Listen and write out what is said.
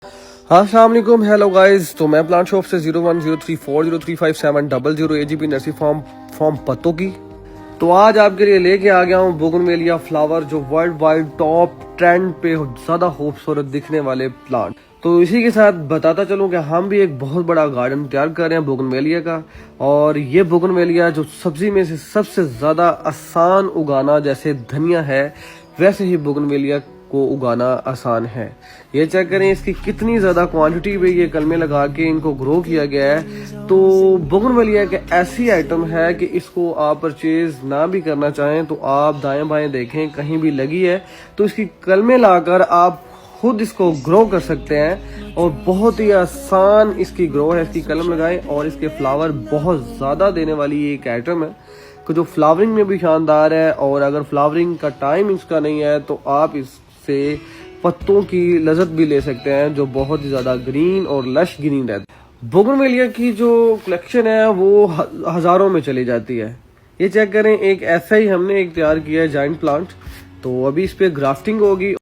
हाँ, अस्सलाम वालेकुम, हेलो गाइस। तो मैं प्लांट शॉप से 010340357000 AGP नर्सरी फॉर्म पत्तों की। तो आज आपके लिए लेके आ गया हूँ बोगनवेलिया फ्लावर, जो वर्ल्ड वाइड टॉप ट्रेंड पे ज्यादा खूबसूरत दिखने वाले प्लांट। तो इसी के साथ बताता चलूं कि हम भी एक बहुत बड़ा गार्डन तैयार कर रहे हैं बोगनवेलिया का। और ये बोगनवेलिया जो सब्जी में से सबसे ज्यादा आसान उगाना जैसे धनिया है, वैसे ही बोगनवेलिया को उगाना आसान है। ये चेक करें इसकी कितनी ज्यादा क्वांटिटी में ये कलमे लगा के इनको ग्रो किया गया है। तो बोगनवेलिया एक ऐसी आइटम है कि इसको आप परचेज ना भी करना चाहें तो आप दाएं बाएं देखें, कहीं भी लगी है तो इसकी कलमे लाकर आप खुद इसको ग्रो कर सकते हैं। और बहुत ही आसान इसकी ग्रो है, इसकी कलम लगाएं और इसके फ्लावर बहुत ज्यादा देने वाली ये एक आइटम है कि जो फ्लावरिंग में भी शानदार है। और अगर फ्लावरिंग का टाइम इसका नहीं है तो आप इससे पत्तों की लज़्ज़त भी ले सकते हैं, जो बहुत ही ज्यादा ग्रीन और लश ग्रीन रहती है। बोगनवेलिया की जो कलेक्शन है वो हजारों में चली जाती है। ये चेक करें, एक ऐसा ही हमने एक तैयार किया है जाइंट प्लांट। तो अभी इस पे ग्राफ्टिंग होगी।